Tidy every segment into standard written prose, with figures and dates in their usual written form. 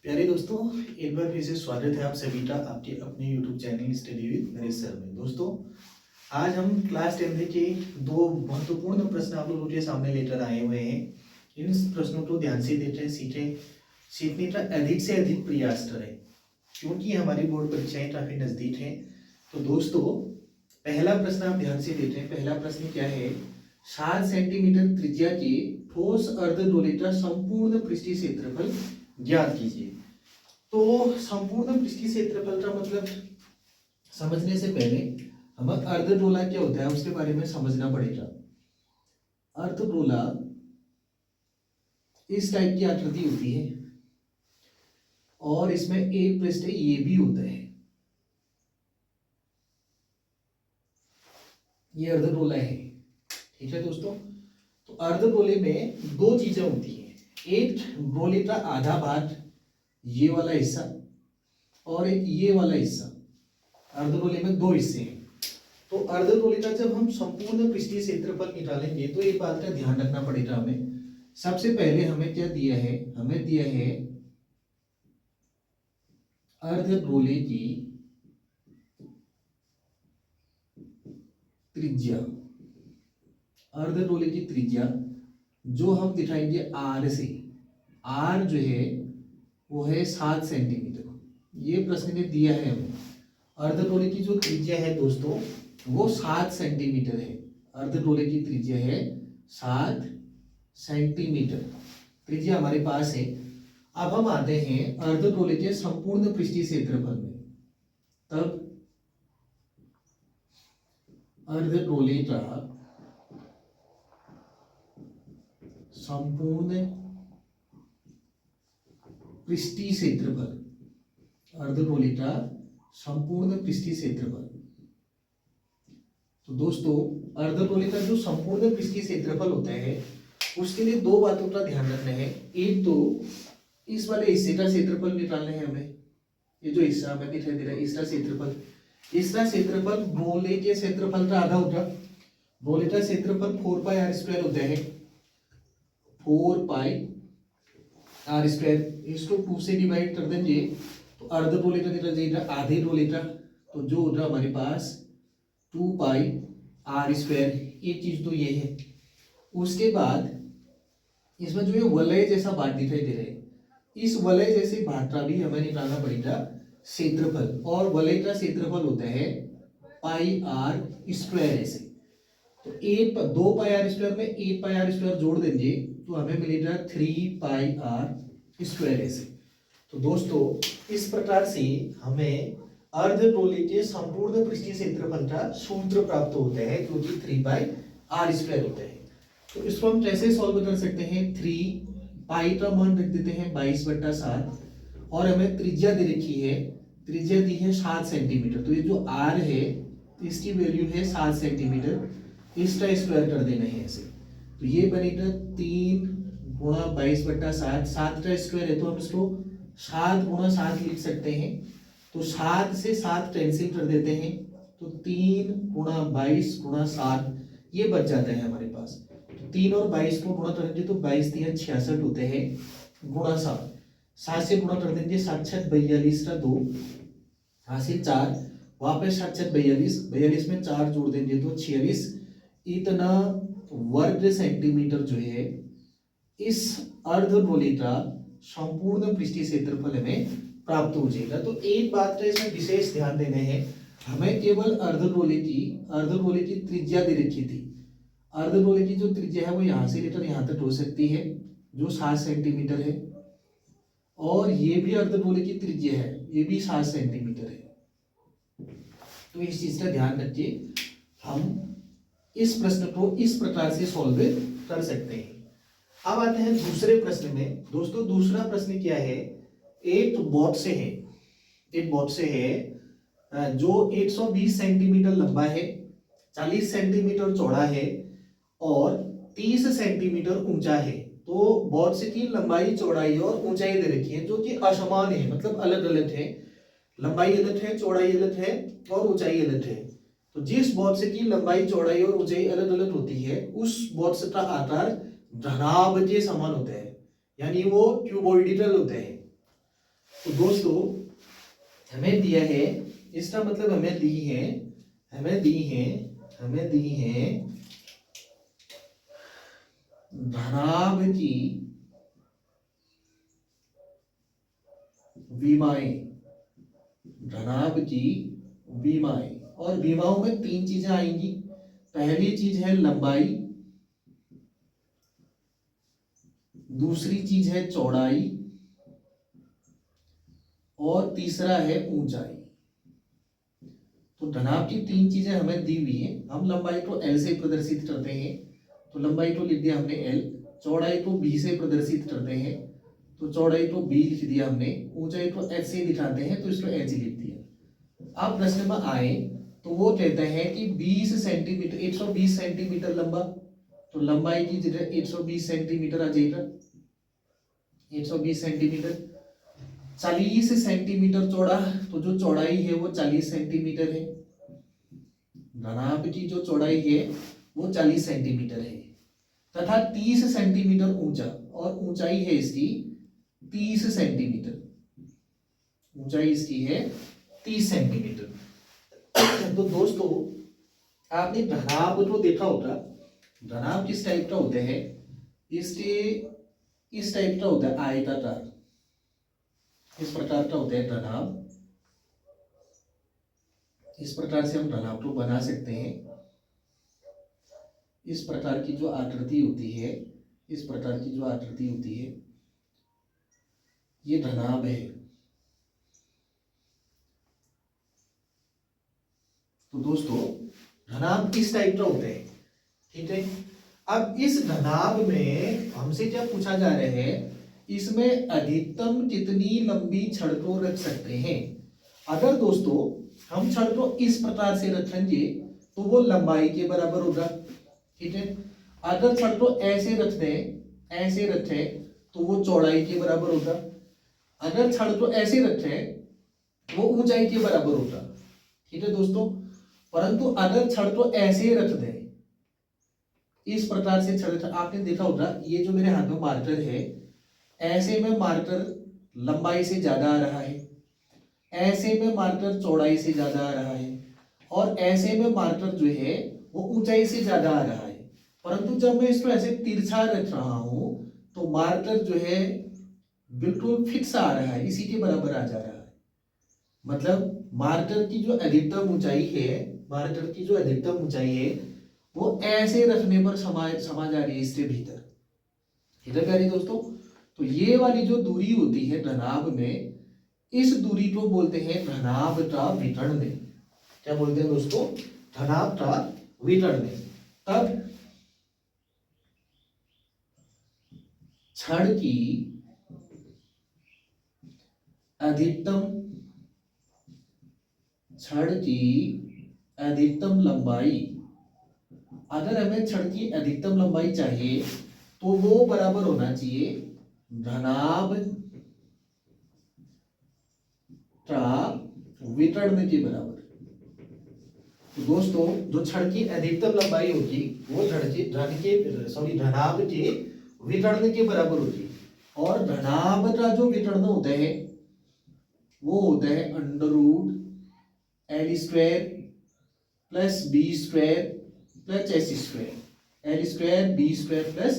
प्यारे दोस्तों, एक बार फिर से स्वागत है आप सभी का आपके अपने YouTube channel study with Naresh sir में। दोस्तों, आज हम क्लास 10 के दो महत्वपूर्ण प्रश्न आप लोगों के सामने लेकर आए हुए हैं। इन प्रश्नों को ध्यान से देखें, सीखें, सीखने का अधिक से अधिक प्रयास करें, क्योंकि हमारी बोर्ड परीक्षाएं काफी नजदीक हैं। तो दोस्तों, पहला प्रश्न आप ध्यान से देखें। पहला प्रश्न क्या है? 7 सेंटीमीटर त्रिज्या के ठोस अर्धगोले का संपूर्ण पृष्ठीय क्षेत्रफल ज्ञात कीजिए। तो संपूर्ण पृष्ठीय क्षेत्रफल का मतलब समझने से पहले हमें अर्धगोला क्या होता है उसके बारे में समझना पड़ेगा। अर्धगोला इस टाइप की आकृति होती है और इसमें एक पृष्ठ ये भी होता है। ये अर्धगोला है, ठीक है दोस्तों। तो अर्धगोले में दो चीजें होती हैं। एक गोले का आधा भाग, ये वाला हिस्सा, और एक ये वाला हिस्सा। अर्धगोले में दो हिस्से हैं। तो अर्धगोले का जब हम संपूर्ण पृष्ठीय क्षेत्रफल निकालेंगे तो एक बात का ध्यान रखना पड़ेगा हमें। सबसे पहले हमें क्या दिया है? हमें दिया है अर्धगोले की त्रिज्या। अर्धगोले की त्रिज्या जो हम दिखाएंगे आर से। आर जो है वो है 7 सेंटीमीटर। ये प्रश्न ने दिया है हमें। अर्धगोले की जो त्रिज्या है दोस्तों वो 7 सेंटीमीटर है। अर्धगोले की त्रिज्या है 7 सेंटीमीटर त्रिज्या हमारे पास है। अब हम आते हैं अर्धगोले के संपूर्ण पृष्ठीय क्षेत्रफल में। तब अर्धगोले का संपूर्ण पृष्ठीय क्षेत्रफल, अर्धगोले का संपूर्ण पृष्ठीय क्षेत्रफल। तो दोस्तों, अर्धगोले का जो संपूर्ण पृष्ठीय क्षेत्रफल होता है उसके लिए दो बातों का ध्यान रखना है। एक तो इस वाले हिस्से का क्षेत्रफल निकालना है हमें। ये जो हिस्सा हमें दिखाई दे रहा है इसका क्षेत्रफल, इसका क्षेत्रफल गोले के क्षेत्रफल का आधा होगा। गोले का क्षेत्रफल 4 पाई आर स्क्वायर होता है। 4 पाई आर स्क्वायर, इसको 2 से डिवाइड कर देंगे तो अर्धगोले का कितना जाएगा? आधे गोले का। तो जो होगा हमारे पास 2 पाई आर स्क्वायर। एक चीज तो ये है। उसके बाद इसमें जो ये वलय जैसा भाग दिखाई दे रहा है, इस वलय जैसे भाग का भी हमें निकालना पड़ेगा क्षेत्रफल। और वलय का क्षेत्रफल होता है पाई आर स्क्वायर ऐसे। तो 2 पाई आर स्क्वायर में 8 पाई आर स्क्वायर जोड़ देंगे तो हमें मिलेगा 3 पाई आर स्क्वायर ऐसे। तो दोस्तों, इस प्रकार से हमें अर्धगोले के संपूर्ण पृष्ठीय क्षेत्रफल का सूत्र प्राप्त होता है, जो कि 3 पाई आर स्क्वायर होता है। तो इसको हम कैसे सॉल्व कर सकते हैं? 3 पाई का मान रख देते हैं 22/7 और हमें त्रिज्या दे रखी है, त्रिज्या दी है 7 सेंटीमीटर। तो ये जो आर है इसकी वैल्यू है 7 सेंटीमीटर। इसका स्क्वायर कर देना है ऐसे। तो ये बनेगा 3 गुणा 22/7। 7 का स्क्वायर है तो हम इसको 7 गुणा 7 लिख सकते हैं। तो 7 से 7 कैंसिल कर देते हैं तो 3 गुणा 22 गुणा 7 ये बच जाता है हमारे पास। 3 और 22 को गुणा करेंगे तो 22 3 66 होते हैं गुणा 7। 7 से गुणा कर देंगे 7 6 42 का 2 हासिल 4, वापस 7 6 42, 42 में 4 जोड़ देंगे तो 46। इतना वर्ग सेंटीमीटर जो है इस अर्धगोले का संपूर्ण पृष्ठीय क्षेत्रफल हमें प्राप्त हो जाएगा। तो एक बात का इसमें विशेष ध्यान देना है, हमें केवल अर्धगोले की त्रिज्या दे रखी थी। अर्धगोले की जो त्रिज्या है वो यहाँ से लेकर यहाँ तक हो सकती है, जो 7 सेंटीमीटर है। और ये भी अर्धगोले की त्रिज्या है, ये भी 7 सेंटीमीटर है। तो इस चीज का ध्यान रखिए, हम इस प्रश्न को इस प्रकार से सॉल्व कर सकते हैं। अब आते हैं दूसरे प्रश्न में। दोस्तों, दूसरा प्रश्न क्या है? एक बॉक्स है जो 120 सेंटीमीटर लंबा है, 40 सेंटीमीटर चौड़ा है और 30 सेंटीमीटर ऊंचा है। तो बॉक्स की लंबाई, चौड़ाई और ऊंचाई दे रखी है, जो कि असमान है, मतलब अलग अलग है। लंबाई अलग है, चौड़ाई अलग है और ऊंचाई अलग है। तो जिस बॉक्स की लंबाई, चौड़ाई और ऊंचाई अलग अलग होती है उस बॉक्स का आकार घनाभ के समान होता है, यानी वो क्यूबोइडल होते हैं। तो दोस्तों हमें दिया है, इसका मतलब हमें दी है धनाभ की विमाएं, और विमाओं में तीन चीजें आएंगी। पहली चीज है लंबाई, दूसरी चीज है चौड़ाई, और तीसरा है ऊंचाई। तो धनाभ की तीन चीजें हमें दी हुई है। हम लंबाई को L से प्रदर्शित करते हैं, तो लंबाई को लिख दिया हमने L। चौड़ाई को B से प्रदर्शित करते हैं, तो चौड़ाई को B लिख दिया हमने। ऊंचाई को H से दिखाते हैं, तो इसको H लिख दिया। अब प्रश्न में आए तो वो कहते हैं कि 20 सेंटीमीटर 120 सेंटीमीटर लंबा, तो लंबाई की जगह 120 सेंटीमीटर आ जाएगा। 120 सेंटीमीटर। 40 सेंटीमीटर चौड़ा, तो जो चौड़ाई है वो 40 सेंटीमीटर है। धनाभ की जो चौड़ाई है वो 40 सेंटीमीटर है, तथा 30 सेंटीमीटर ऊंचा, और ऊंचाई है इसकी 30 सेंटीमीटर। ऊंचाई इसकी है 30 सेंटीमीटर। तो दोस्तों आपने धनाभ को देखा होगा। धनाभ किस टाइप का होता है? इस टाइप का होता है, आयताकार। इस प्रकार का होता है धनाभ। इस प्रकार से हम धनाभ को बना सकते हैं। इस प्रकार की जो आकृति होती है, इस प्रकार की जो आकृति होती है, ये धनाभ है। तो दोस्तों धनाभ किस टाइप का होता है, ठीक है। अब इस धनाभ में हमसे क्या पूछा जा रहा है, इसमें अधिकतम कितनी लंबी छड़ को रख सकते हैं। अगर दोस्तों हम छड़ को इस प्रकार से रखेंगे तो वो लंबाई के बराबर होगा, ठीक है। अगर छड़ को ऐसे रखें तो वो चौड़ाई के बराबर होगा। अगर छड़ को ऐसे रखें वो ऊंचाई के बराबर होगा, ठीक है दोस्तों। परंतु अगर छड़ को ऐसे रख दें, इस प्रकार से छड़, आपने देखा होगा ये जो मेरे हाथ में मार्कर है, ऐसे में मार्कर लंबाई से ज्यादा आ रहा है, ऐसे में मार्कर चौड़ाई से ज्यादा आ रहा है, और ऐसे में मार्कर जो है वो ऊंचाई से ज्यादा आ रहा है। परंतु जब मैं इसको ऐसे तिरछा रख रहा हूं तो मार्कर जो है बिल्कुल फिक्स आ रहा है, इसी के बराबर आ जा रहा है। मतलब मार्कर की जो अधिकतम ऊंचाई है वो ऐसे रखने पर समा जा रही है इसके भीतर। ठीक है प्यारे दोस्तों। तो ये वाली जो दूरी होती है धनाभ में, इस दूरी को बोलते हैं धनाभ का विकर्ण। क्या बोलते हैं दोस्तों? धनाभ का विकर्ण। तब छड़ की अधिकतम लंबाई, अगर हमें छड़ की अधिकतम लंबाई चाहिए तो वो बराबर होना चाहिए धनाभ का विकर्ण के बराबर। तो दोस्तों जो छड़ की अधिकतम लंबाई होगी वो धनाभ के विकर्ण के बराबर होगी। और धनाभ का जो विकर्ण होता है वो होता है √L² plus B² plus H²। L² B² plus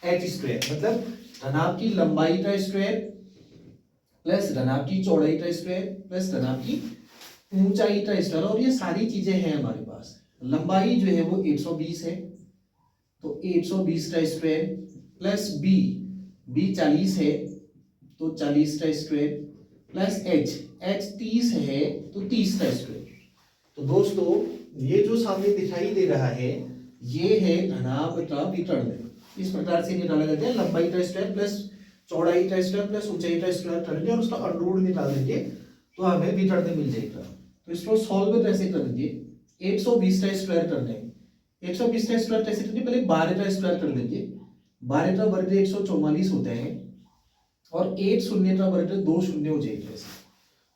H², मतलब धनाभ की लंबाई का स्क्वायर प्लस धनाभ की चौड़ाई का स्क्वायर प्लस धनाभ की ऊंचाई का स्क्वायर। और ये सारी चीजें हैं हमारे पास। लंबाई जो है वो 120 है, तो 120 का स्क्वायर प्लस B 40 है तो 40 का स्क्वायर प्लस H 30 है तो 30 का स्क्वायर। तो दोस्तों ये जो सामने दिखाई दे रहा है ये है धनाभ का विकर्ण। इस प्रकार से निकाला जाता है, लंबाई का स्क्वायर प्लस चौड़ाई का स्क्वायर प्लस ऊंचाई का स्क्वायर करेंगे और उसका अंडर निकाल देंगे तो हमें विकर्ण मिल जाएगा। तो इसको सॉल्व कैसे करेंगे? 120 का स्क्वायर करना है। 120 का स्क्वायर कैसे करेंगे? पहले 12 का स्क्वायर कर लेंगे। 12 का वर्ग 144 होता है और 8 शून्य का वर्ग 2 शून्य हो जाएगा ऐसे।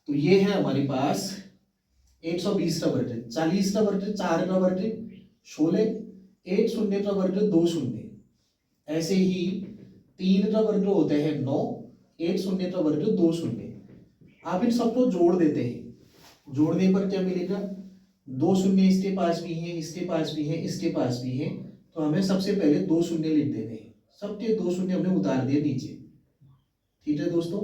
तो ये है हमारे पास 120 का वर्ग, 40 का वर्ग 4 का वर्ग 16, 8 शून्य का वर्ग 2 शून्य, ऐसे ही 3 का वर्ग होता है 9, 8 शून्य का वर्ग 2 शून्य, आप इन सबको जोड़ देते हैं। जोड़ने पर क्या मिलेगा, 2 शून्य इसके पास भी हैं, इसके पास भी हैं, इसके पास भी हैं, तो हमें सबसे पहले 2 शून्य लिख देने हैं। सबके 2 शून्य हमने उतार दिए नीचे। ठीक है दोस्तों,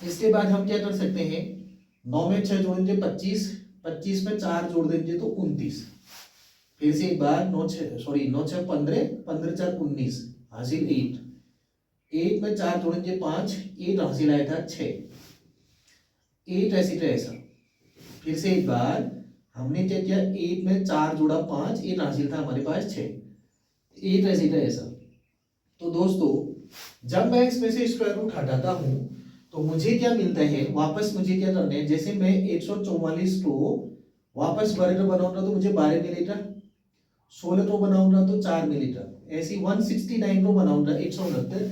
इसके बाद हम क्या कर सकते हैं, 9 में 6 जोड़ेंगे 25, 25 में 4 जोड़ देंगे तो 29। फिर से एक बार 9 6 15, 15 4 19 हासिल 8, 8 में 4 जोड़ेंगे 5, 8 हासिल आया था 6, 8 ऐसी तो ऐसा। फिर से एक बार हमने क्या किया, 8 में 4 जोड़ा 5, 8 हासिल था हमारे पास 6, 8 ऐसी तो ऐसा। तो दोस्तों जब मैं इसमें से स्क्वायर रूट हटाता हूं तो मुझे क्या मिलता है, वापस मुझे क्या करना है, जैसे मैं 144 को वापस वर्ग बनाऊंगा तो मुझे 12 मिलेगा, 16 को बनाऊंगा तो 4 मिलेगा, ऐसी 169 को बनाऊंगा 169,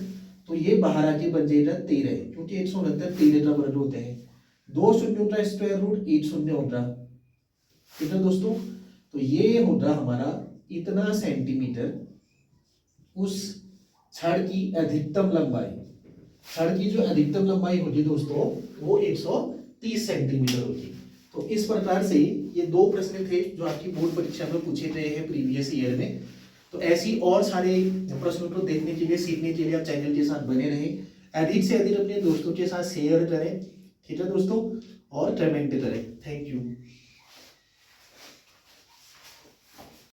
तो ये बाहर आके बन जाएगा 13, क्योंकि 169 13 का वर्ग होते हैं। 2 शून्यों का स्क्वायर रूट 1 शून्य होगा। ठीक है दोस्तों, तो ये होगा हमारा इतना सेंटीमीटर उस छड़ की अधिकतम लंबाई। छड़ की जो अधिकतम लंबाई होगी दोस्तों वो 130 सेंटीमीटर होगी। तो इस प्रकार से ये 2 प्रश्न थे जो आपकी बोर्ड परीक्षा में पूछे गए हैं प्रीवियस ईयर में। तो ऐसी और सारे प्रश्नों को देखने के लिए, सीखने के लिए आप चैनल के साथ बने रहें। अधिक से अधिक अपने दोस्तों के साथ शेयर करें। ठीक है दोस्तों, और कमेंट करें। Thank you.